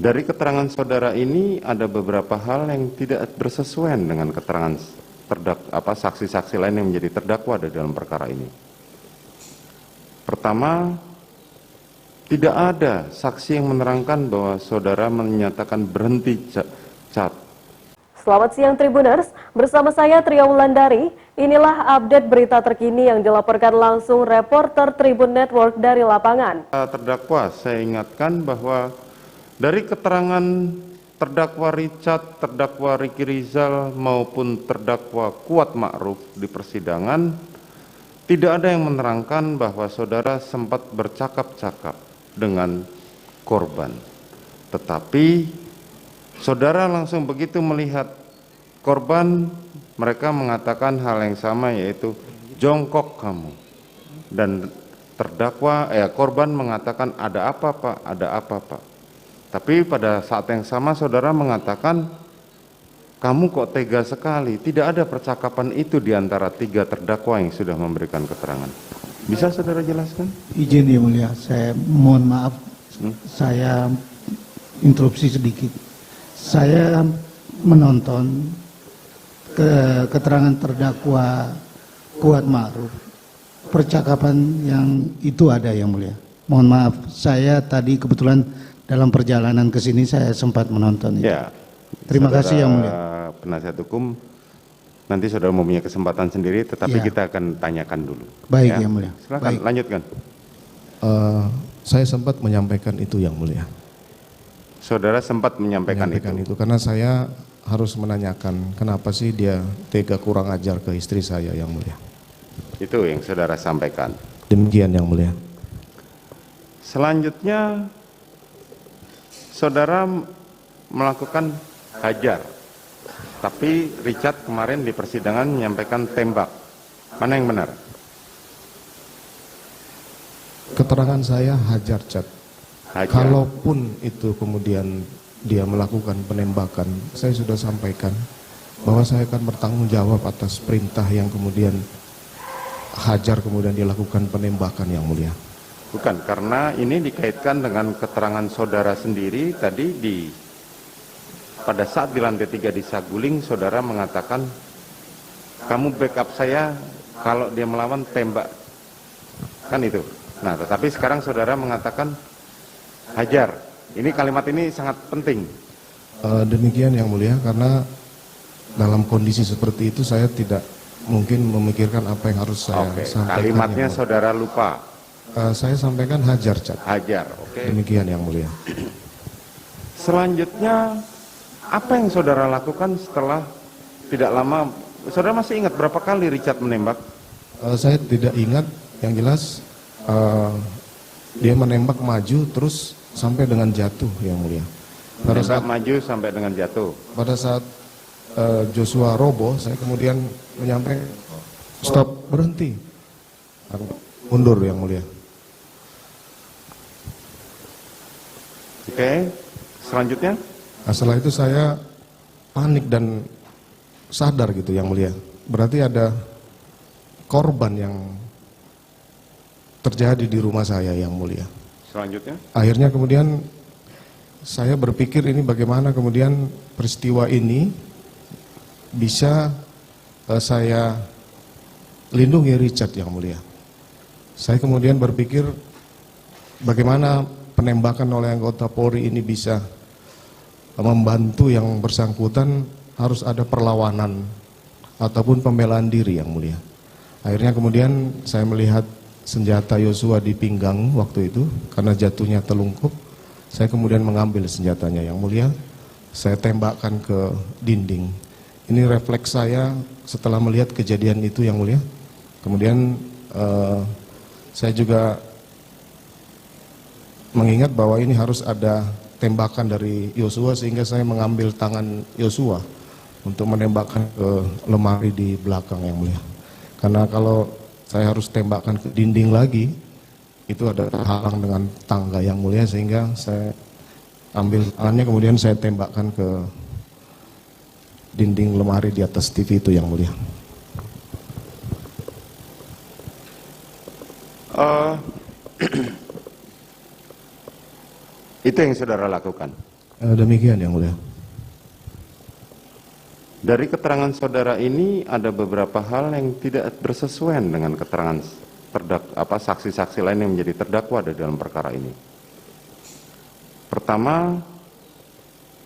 Dari keterangan saudara ini ada beberapa hal yang tidak bersesuaian dengan keterangan saksi-saksi lain yang menjadi terdakwa di dalam perkara ini. Pertama, tidak ada saksi yang menerangkan bahwa saudara menyatakan berhenti cat. Selamat siang Tribuners, bersama saya Tria Wulandari. Inilah update berita terkini yang dilaporkan langsung reporter Tribun Network dari lapangan. Terdakwa, saya ingatkan bahwa dari keterangan terdakwa Richard, terdakwa Ricky Rizal maupun terdakwa Kuat Ma'ruf di persidangan, tidak ada yang menerangkan bahwa saudara sempat bercakap-cakap dengan korban. Tetapi saudara langsung begitu melihat korban, mereka mengatakan hal yang sama, yaitu jongkok kamu. Dan korban mengatakan ada apa Pak, ada apa Pak. Tapi pada saat yang sama saudara mengatakan, kamu kok tega sekali, tidak ada percakapan itu di antara tiga terdakwa yang sudah memberikan keterangan. Bisa saudara jelaskan? Izin Yang Mulia, saya mohon maaf, saya interupsi sedikit. Saya menonton keterangan terdakwa Kuat Ma'ruf. Percakapan yang itu ada Yang Mulia. Mohon maaf, saya tadi kebetulan dalam perjalanan ke sini saya sempat menonton itu. Ya. Terima kasih Yang Mulia. Penasihat hukum, nanti saudara mempunyai kesempatan sendiri, tetapi Ya. kita akan tanyakan dulu. Baik Ya. Yang Mulia. Silakan, Baik. lanjutkan. Saya sempat menyampaikan itu Yang Mulia. Saudara sempat menyampaikan itu. Karena saya harus menanyakan kenapa sih dia tega kurang ajar ke istri saya Yang Mulia. Itu yang saudara sampaikan. Demikian Yang Mulia. Selanjutnya, saudara melakukan hajar. Tapi Richard kemarin di persidangan menyampaikan tembak. Mana yang benar? Keterangan saya hajar cat. Hajar. Kalaupun itu kemudian dia melakukan penembakan, saya sudah sampaikan bahwa saya akan bertanggung jawab atas perintah yang kemudian hajar kemudian dilakukan penembakan Yang Mulia. Bukan, karena ini dikaitkan dengan keterangan saudara sendiri tadi pada saat di lantai 3 di Saguling, saudara mengatakan, kamu backup saya kalau dia melawan tembak. Kan itu. Nah, tetapi sekarang saudara mengatakan hajar. Ini kalimat ini sangat penting. Demikian Yang Mulia, karena dalam kondisi seperti itu saya tidak mungkin memikirkan apa yang harus saya sampaikan. Kalimatnya saudara lupa. Saya sampaikan hajar cat. Hajar, oke. Demikian Yang Mulia. Selanjutnya, apa yang saudara lakukan setelah tidak lama? Saudara masih ingat berapa kali Richard menembak? Saya tidak ingat, yang jelas dia menembak maju terus sampai dengan jatuh Yang Mulia. Menembak maju sampai dengan jatuh. Pada saat Joshua roboh, saya kemudian menyampaikan stop, berhenti, mundur Yang Mulia. Oke, selanjutnya? Nah, setelah itu saya panik dan sadar gitu Yang Mulia. Berarti ada korban yang terjadi di rumah saya Yang Mulia. Selanjutnya? Akhirnya kemudian saya berpikir ini bagaimana kemudian peristiwa ini bisa saya lindungi Richard Yang Mulia. Saya kemudian berpikir bagaimana penembakan oleh anggota Polri ini bisa membantu yang bersangkutan, harus ada perlawanan ataupun pembelaan diri Yang Mulia. Akhirnya kemudian saya melihat senjata Yosua di pinggang waktu itu, karena jatuhnya telungkup, saya kemudian mengambil senjatanya Yang Mulia, saya tembakkan ke dinding. Ini refleks saya setelah melihat kejadian itu Yang Mulia. Kemudian saya juga mengingat bahwa ini harus ada tembakan dari Yosua, sehingga saya mengambil tangan Yosua untuk menembakkan ke lemari di belakang Yang Mulia. Karena kalau saya harus tembakkan ke dinding lagi, itu ada terhalang dengan tangga Yang Mulia, sehingga saya ambil tangannya kemudian saya tembakkan ke dinding lemari di atas TV itu Yang Mulia. Itu yang saudara lakukan. Demikian yang mulia. Dari keterangan saudara ini ada beberapa hal yang tidak bersesuaian dengan keterangan saksi-saksi lain yang menjadi terdakwa di dalam perkara ini. Pertama,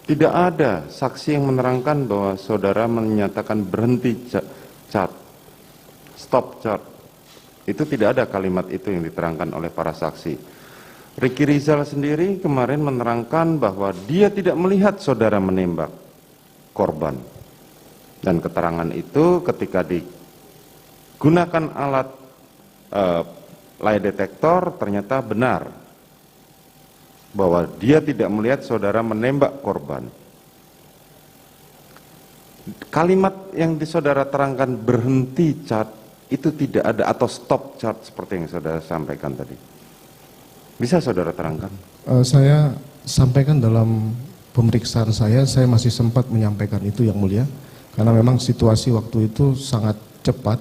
tidak ada saksi yang menerangkan bahwa saudara menyatakan berhenti chat, stop chat. Itu tidak ada kalimat itu yang diterangkan oleh para saksi. Ricky Rizal sendiri kemarin menerangkan bahwa dia tidak melihat saudara menembak korban. Dan keterangan itu ketika digunakan alat lie detector ternyata benar bahwa dia tidak melihat saudara menembak korban. Kalimat yang saudara terangkan berhenti chat itu tidak ada, atau stop chat seperti yang saudara sampaikan tadi. Bisa saudara terangkan? Saya sampaikan dalam pemeriksaan saya masih sempat menyampaikan itu yang mulia. Karena memang situasi waktu itu sangat cepat,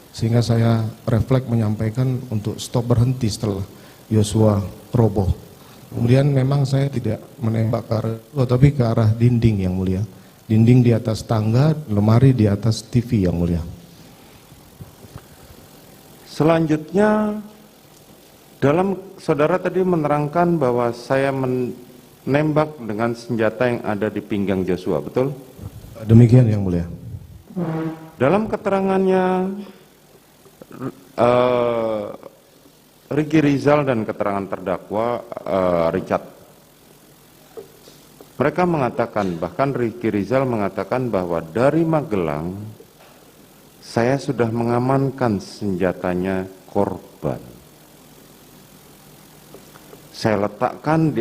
sehingga saya refleks menyampaikan untuk stop, berhenti setelah Yosua roboh. Kemudian memang saya tidak menembak ke arah itu, tapi ke arah dinding yang mulia. Dinding di atas tangga, lemari di atas TV yang mulia. Selanjutnya, dalam saudara tadi menerangkan bahwa saya menembak dengan senjata yang ada di pinggang Joshua, betul? Demikian yang mulia. Dalam keterangannya Ricky Rizal dan keterangan terdakwa Richard, mereka mengatakan, bahkan Ricky Rizal mengatakan bahwa dari Magelang saya sudah mengamankan senjatanya korban. Saya letakkan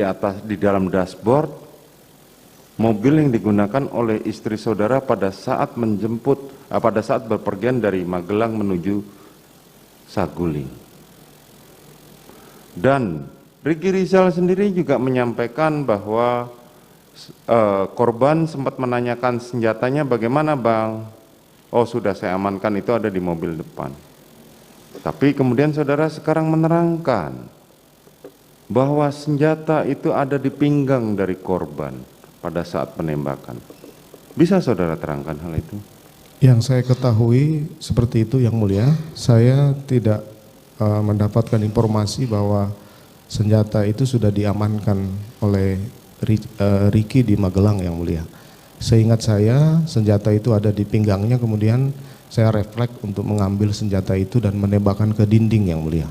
di dalam dashboard mobil yang digunakan oleh istri saudara pada saat berpergian dari Magelang menuju Saguling. Dan Ricky Rizal sendiri juga menyampaikan bahwa korban sempat menanyakan senjatanya bagaimana bang? Oh sudah saya amankan, itu ada di mobil depan. Tapi kemudian saudara sekarang menerangkan bahwa senjata itu ada di pinggang dari korban pada saat penembakan. Bisa saudara terangkan hal itu? Yang saya ketahui seperti itu yang mulia. Saya tidak mendapatkan informasi bahwa senjata itu sudah diamankan oleh Ricky di Magelang yang mulia. Seingat saya senjata itu ada di pinggangnya, kemudian saya refleks untuk mengambil senjata itu dan menembakkan ke dinding yang mulia.